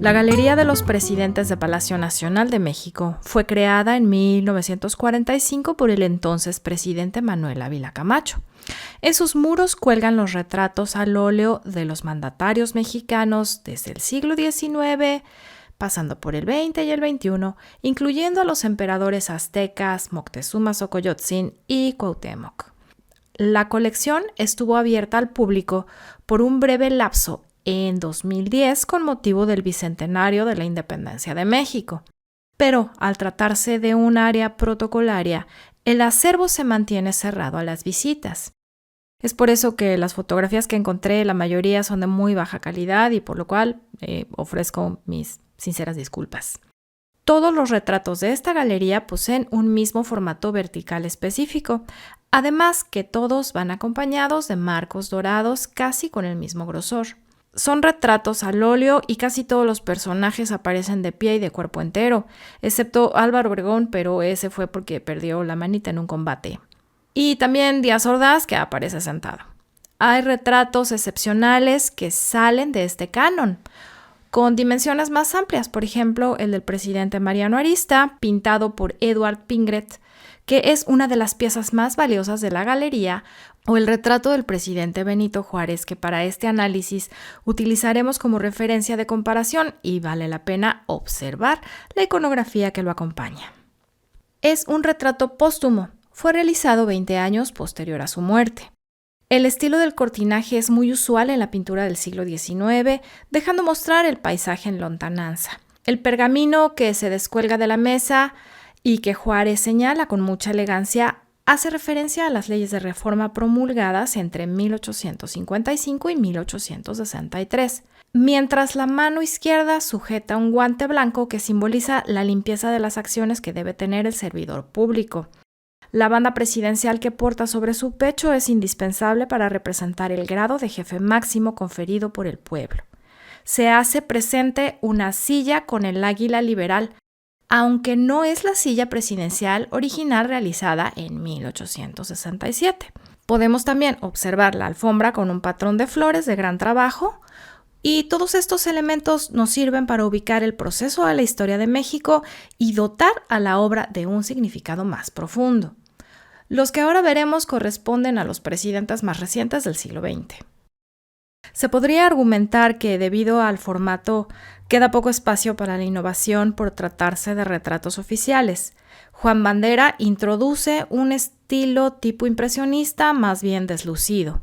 La Galería de los Presidentes de Palacio Nacional de México fue creada en 1945 por el entonces presidente Manuel Ávila Camacho. En sus muros cuelgan los retratos al óleo de los mandatarios mexicanos desde el siglo XIX, pasando por el XX y el XXI, incluyendo a los emperadores aztecas Moctezuma Xocoyotzin y Cuauhtémoc. La colección estuvo abierta al público por un breve lapso en 2010 con motivo del bicentenario de la independencia de México. Pero al tratarse de un área protocolaria, el acervo se mantiene cerrado a las visitas. Es por eso que las fotografías que encontré, la mayoría son de muy baja calidad y por lo cual ofrezco mis sinceras disculpas. Todos los retratos de esta galería poseen un mismo formato vertical específico, además que todos van acompañados de marcos dorados casi con el mismo grosor. Son retratos al óleo y casi todos los personajes aparecen de pie y de cuerpo entero, excepto Álvaro Obregón, pero ese fue porque perdió la manita en un combate. Y también Díaz Ordaz, que aparece sentado. Hay retratos excepcionales que salen de este canon, con dimensiones más amplias, por ejemplo, el del presidente Mariano Arista, pintado por Eduard Pingret, que es una de las piezas más valiosas de la galería, o el retrato del presidente Benito Juárez, que para este análisis utilizaremos como referencia de comparación y vale la pena observar la iconografía que lo acompaña. Es un retrato póstumo, fue realizado 20 años posterior a su muerte. El estilo del cortinaje es muy usual en la pintura del siglo XIX, dejando mostrar el paisaje en lontananza. El pergamino que se descuelga de la mesa y que Juárez señala con mucha elegancia hace referencia a las leyes de reforma promulgadas entre 1855 y 1863, mientras la mano izquierda sujeta un guante blanco que simboliza la limpieza de las acciones que debe tener el servidor público. La banda presidencial que porta sobre su pecho es indispensable para representar el grado de jefe máximo conferido por el pueblo. Se hace presente una silla con el águila liberal, aunque no es la silla presidencial original realizada en 1867. Podemos también observar la alfombra con un patrón de flores de gran trabajo, y todos estos elementos nos sirven para ubicar el proceso de la historia de México y dotar a la obra de un significado más profundo. Los que ahora veremos corresponden a los presidentes más recientes del siglo XX. Se podría argumentar que debido al formato queda poco espacio para la innovación por tratarse de retratos oficiales. Juan Bandera introduce un estilo tipo impresionista más bien deslucido.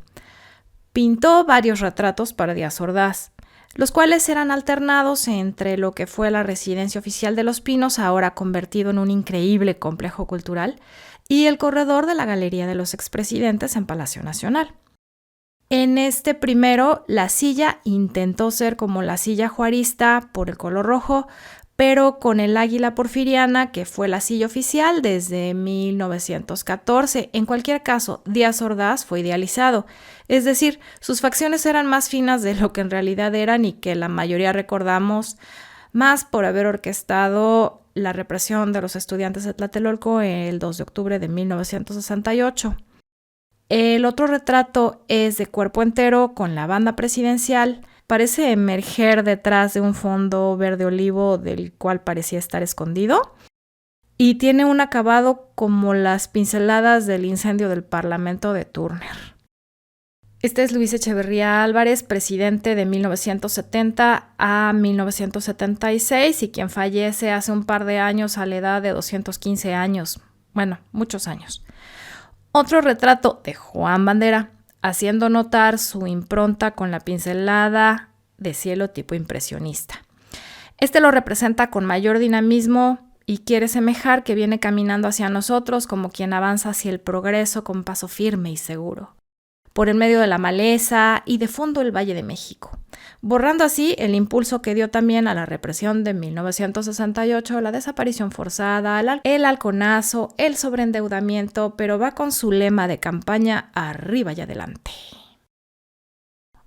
Pintó varios retratos para Díaz Ordaz, los cuales eran alternados entre lo que fue la residencia oficial de Los Pinos, ahora convertido en un increíble complejo cultural, y el corredor de la Galería de los Expresidentes en Palacio Nacional. En este primero, la silla intentó ser como la silla juarista por el color rojo, pero con el águila porfiriana, que fue la silla oficial desde 1914. En cualquier caso, Díaz Ordaz fue idealizado, es decir, sus facciones eran más finas de lo que en realidad eran y que la mayoría recordamos más por haber orquestado la represión de los estudiantes de Tlatelolco el 2 de octubre de 1968. El otro retrato es de cuerpo entero con la banda presidencial. Parece emerger detrás de un fondo verde olivo del cual parecía estar escondido. Y tiene un acabado como las pinceladas del incendio del Parlamento de Turner. Este es Luis Echeverría Álvarez, presidente de 1970 a 1976 y quien fallece hace un par de años a la edad de 215 años. Bueno, muchos años. Otro retrato de Juan Bandera, haciendo notar su impronta con la pincelada de cielo tipo impresionista. Este lo representa con mayor dinamismo y quiere semejar que viene caminando hacia nosotros como quien avanza hacia el progreso con paso firme y seguro, por el medio de la maleza y de fondo el Valle de México, borrando así el impulso que dio también a la represión de 1968, la desaparición forzada, el halconazo, el sobreendeudamiento, pero va con su lema de campaña arriba y adelante.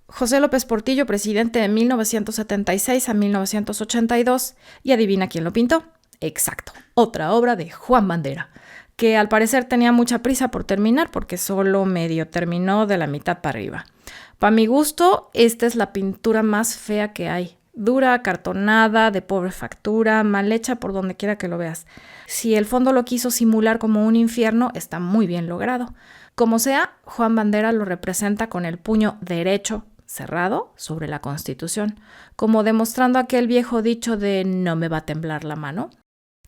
José López Portillo, presidente de 1976 a 1982, y adivina quién lo pintó. Exacto, otra obra de Juan Bandera, que al parecer tenía mucha prisa por terminar porque solo medio terminó de la mitad para arriba. Para mi gusto, esta es la pintura más fea que hay. dura, acartonada, de pobre factura, mal hecha por donde quiera que lo veas. Si el fondo lo quiso simular como un infierno, está muy bien logrado. Como sea, Juan Bandera lo representa con el puño derecho, cerrado, sobre la Constitución, como demostrando aquel viejo dicho de no me va a temblar la mano.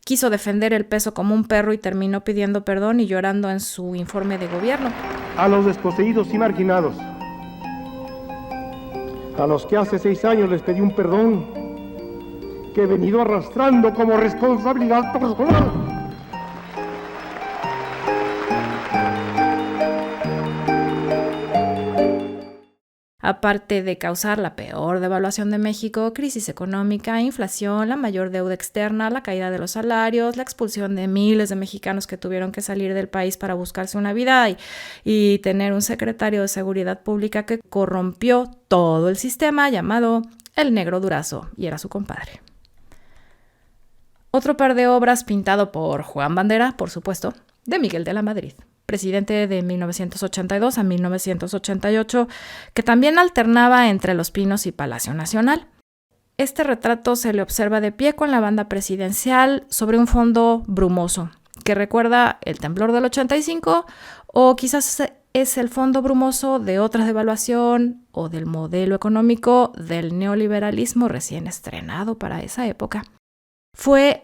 Quiso defender el peso como un perro y terminó pidiendo perdón y llorando en su informe de gobierno. A los desposeídos y marginados, a los que hace 6 años les pedí un perdón que he venido arrastrando como responsabilidad personal. Aparte de causar la peor devaluación de México, crisis económica, inflación, la mayor deuda externa, la caída de los salarios, la expulsión de miles de mexicanos que tuvieron que salir del país para buscarse una vida y tener un secretario de Seguridad Pública que corrompió todo el sistema llamado el Negro Durazo, y era su compadre. Otro par de obras pintado por Juan Bandera, por supuesto, de Miguel de la Madrid, presidente de 1982 a 1988, que también alternaba entre Los Pinos y Palacio Nacional. Este retrato se le observa de pie con la banda presidencial sobre un fondo brumoso, que recuerda el temblor del 85 o quizás es el fondo brumoso de otra devaluación o del modelo económico del neoliberalismo recién estrenado para esa época. Fue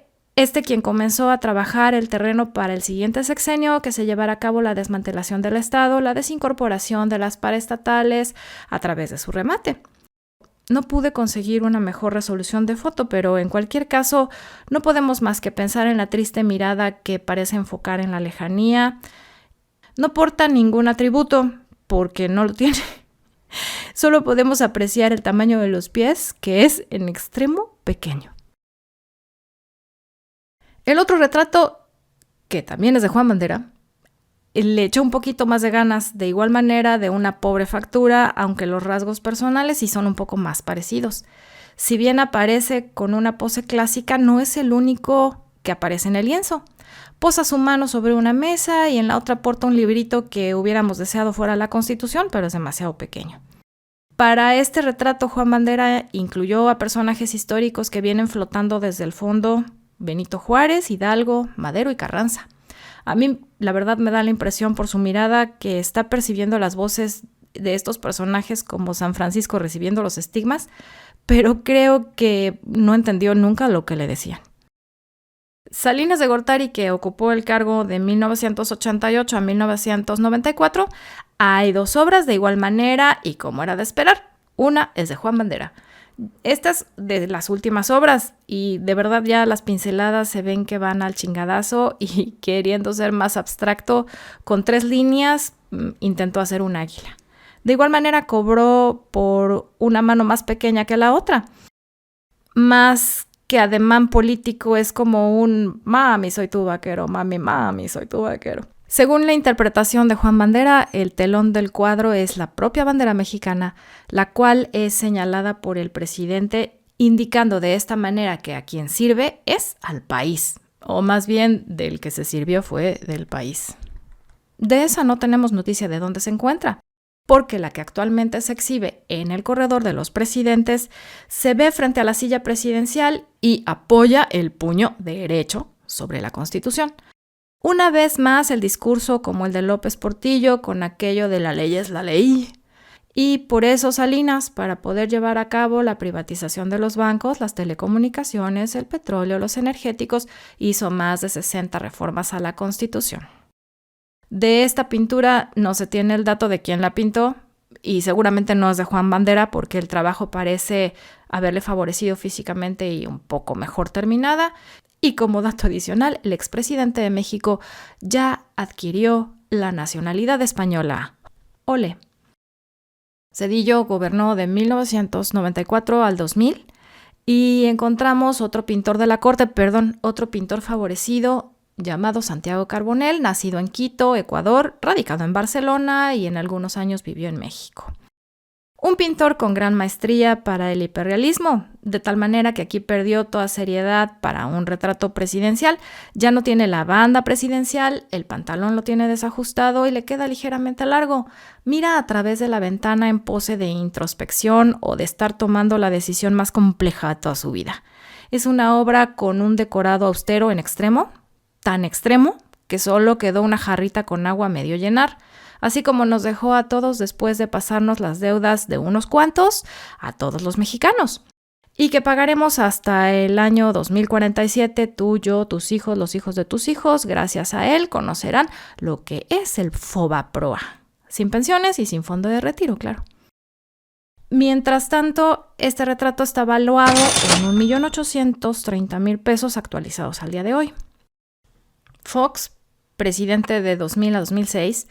quien comenzó a trabajar el terreno para el siguiente sexenio, que se llevara a cabo la desmantelación del Estado, la desincorporación de las paraestatales a través de su remate. No pude conseguir una mejor resolución de foto, pero en cualquier caso no podemos más que pensar en la triste mirada que parece enfocar en la lejanía. No porta ningún atributo, porque no lo tiene. Solo podemos apreciar el tamaño de los pies, que es en extremo pequeño. El otro retrato, que también es de Juan Bandera, le echó un poquito más de ganas, de igual manera de una pobre factura, aunque los rasgos personales sí son un poco más parecidos. Si bien aparece con una pose clásica, no es el único que aparece en el lienzo. Posa su mano sobre una mesa y en la otra porta un librito que hubiéramos deseado fuera la Constitución, pero es demasiado pequeño. Para este retrato, Juan Bandera incluyó a personajes históricos que vienen flotando desde el fondo: Benito Juárez, Hidalgo, Madero y Carranza. A mí, la verdad, me da la impresión por su mirada que está percibiendo las voces de estos personajes como San Francisco recibiendo los estigmas, pero creo que no entendió nunca lo que le decían. Salinas de Gortari, que ocupó el cargo de 1988 a 1994, hay 2 obras de igual manera y como era de esperar. Una es de Juan Bandera. Estas de las últimas obras, y de verdad ya las pinceladas se ven que van al chingadazo, y queriendo ser más abstracto, con 3 líneas intentó hacer un águila. De igual manera cobró por una mano más pequeña que la otra. Más que ademán político es como un mami soy tu vaquero, mami soy tu vaquero. Según la interpretación de Juan Bandera, el telón del cuadro es la propia bandera mexicana, la cual es señalada por el presidente, indicando de esta manera que a quien sirve es al país, o más bien del que se sirvió fue del país. De esa no tenemos noticia de dónde se encuentra, porque la que actualmente se exhibe en el corredor de los presidentes se ve frente a la silla presidencial y apoya el puño derecho sobre la Constitución. Una vez más el discurso como el de López Portillo con aquello de la ley es la ley. Y por eso Salinas, para poder llevar a cabo la privatización de los bancos, las telecomunicaciones, el petróleo, los energéticos, hizo más de 60 reformas a la Constitución. De esta pintura no se tiene el dato de quién la pintó y seguramente no es de Juan Bandera porque el trabajo parece haberle favorecido físicamente y un poco mejor terminada. Y como dato adicional, el expresidente de México ya adquirió la nacionalidad española. ¡Ole! Zedillo gobernó de 1994 al 2000 y encontramos otro pintor favorecido llamado Santiago Carbonell, nacido en Quito, Ecuador, radicado en Barcelona y en algunos años vivió en México. Un pintor con gran maestría para el hiperrealismo, de tal manera que aquí perdió toda seriedad para un retrato presidencial. Ya no tiene la banda presidencial, el pantalón lo tiene desajustado y le queda ligeramente largo. Mira a través de la ventana en pose de introspección o de estar tomando la decisión más compleja de toda su vida. Es una obra con un decorado austero en extremo, tan extremo que solo quedó una jarrita con agua a medio llenar, así como nos dejó a todos después de pasarnos las deudas de unos cuantos, a todos los mexicanos, y que pagaremos hasta el año 2047, tú, yo, tus hijos, los hijos de tus hijos. Gracias a él conocerán lo que es el Fobaproa, sin pensiones y sin fondo de retiro, claro. Mientras tanto, este retrato está valuado en 1.830.000 pesos actualizados al día de hoy. Fox, presidente de 2000 a 2006,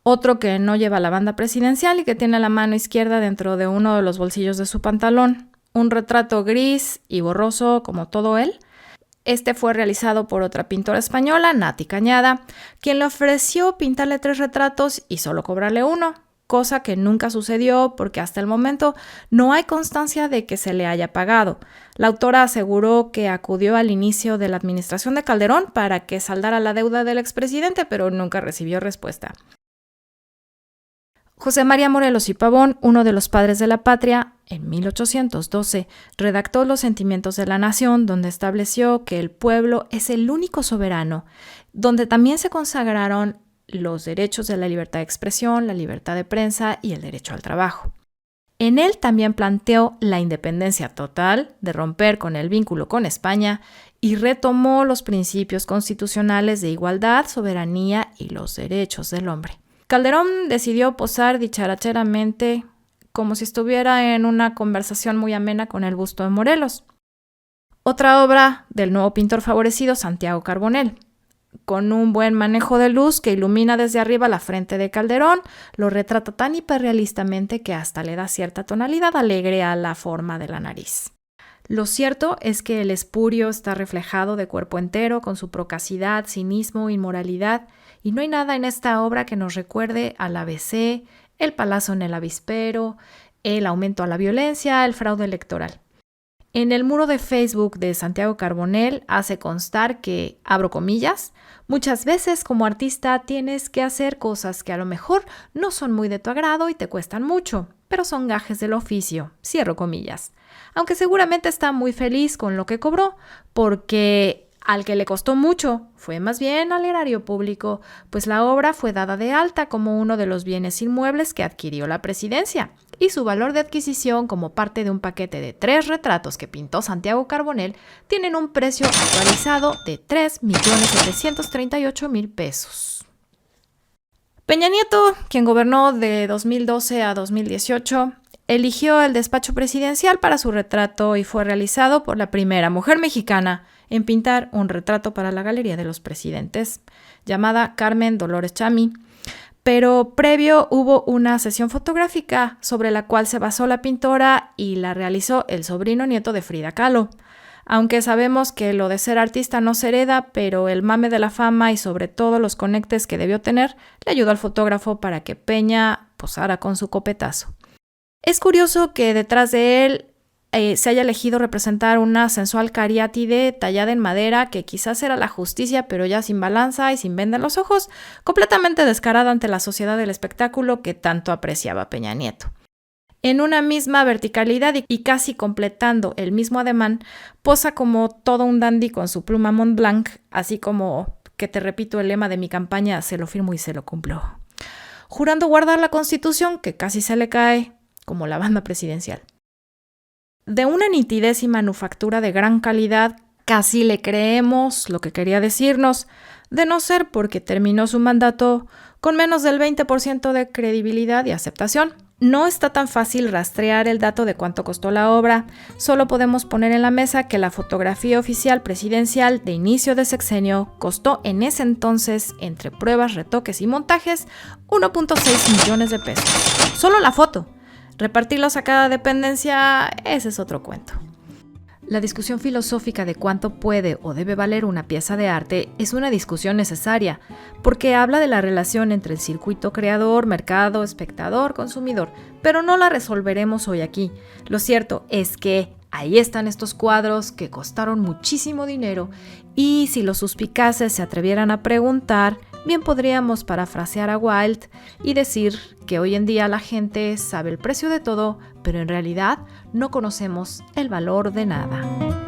otro que no lleva la banda presidencial y que tiene la mano izquierda dentro de uno de los bolsillos de su pantalón. Un retrato gris y borroso como todo él. Este fue realizado por otra pintora española, Nati Cañada, quien le ofreció pintarle 3 retratos y solo cobrarle uno, cosa que nunca sucedió porque hasta el momento no hay constancia de que se le haya pagado. La autora aseguró que acudió al inicio de la administración de Calderón para que saldara la deuda del expresidente, pero nunca recibió respuesta. José María Morelos y Pavón, uno de los padres de la patria, en 1812 redactó Los Sentimientos de la Nación, donde estableció que el pueblo es el único soberano, donde también se consagraron los derechos de la libertad de expresión, la libertad de prensa y el derecho al trabajo. En él también planteó la independencia total, de romper con el vínculo con España, y retomó los principios constitucionales de igualdad, soberanía y los derechos del hombre. Calderón decidió posar dicharacheramente como si estuviera en una conversación muy amena con el busto de Morelos. Otra obra del nuevo pintor favorecido, Santiago Carbonell, con un buen manejo de luz que ilumina desde arriba la frente de Calderón, lo retrata tan hiperrealistamente que hasta le da cierta tonalidad alegre a la forma de la nariz. Lo cierto es que el espurio está reflejado de cuerpo entero, con su procacidad, cinismo, inmoralidad, y no hay nada en esta obra que nos recuerde al ABC, el palazo en el avispero, el aumento a la violencia, el fraude electoral. En el muro de Facebook de Santiago Carbonell hace constar que, abro comillas, muchas veces como artista tienes que hacer cosas que a lo mejor no son muy de tu agrado y te cuestan mucho, pero son gajes del oficio, cierro comillas. Aunque seguramente está muy feliz con lo que cobró, porque al que le costó mucho fue más bien al erario público, pues la obra fue dada de alta como uno de los bienes inmuebles que adquirió la presidencia, y su valor de adquisición como parte de un paquete de 3 retratos que pintó Santiago Carbonell tienen un precio actualizado de 3.738.000 pesos. Peña Nieto, quien gobernó de 2012 a 2018, eligió el despacho presidencial para su retrato y fue realizado por la primera mujer mexicana en pintar un retrato para la Galería de los Presidentes, llamada Carmen Dolores Chamí. Pero previo hubo una sesión fotográfica sobre la cual se basó la pintora y la realizó el sobrino nieto de Frida Kahlo. Aunque sabemos que lo de ser artista no se hereda, pero el mame de la fama y sobre todo los conectes que debió tener le ayudó al fotógrafo para que Peña posara con su copetazo. Es curioso que detrás de él se haya elegido representar una sensual cariátide tallada en madera que quizás era la justicia, pero ya sin balanza y sin venda en los ojos, completamente descarada ante la sociedad del espectáculo que tanto apreciaba Peña Nieto. En una misma verticalidad y casi completando el mismo ademán, posa como todo un dandy con su pluma Montblanc, así como que te repito el lema de mi campaña, se lo firmo y se lo cumplo, jurando guardar la Constitución que casi se le cae, como la banda presidencial. De una nitidez y manufactura de gran calidad, casi le creemos lo que quería decirnos, de no ser porque terminó su mandato con menos del 20% de credibilidad y aceptación. No está tan fácil rastrear el dato de cuánto costó la obra, solo podemos poner en la mesa que la fotografía oficial presidencial de inicio de sexenio costó en ese entonces, entre pruebas, retoques y montajes, 1.6 millones de pesos. Solo la foto. Repartirlos a cada dependencia, ese es otro cuento. La discusión filosófica de cuánto puede o debe valer una pieza de arte es una discusión necesaria, porque habla de la relación entre el circuito creador, mercado, espectador, consumidor, pero no la resolveremos hoy aquí. Lo cierto es que ahí están estos cuadros que costaron muchísimo dinero y si los suspicaces se atrevieran a preguntar, bien podríamos parafrasear a Wilde y decir que hoy en día la gente sabe el precio de todo, pero en realidad no conocemos el valor de nada.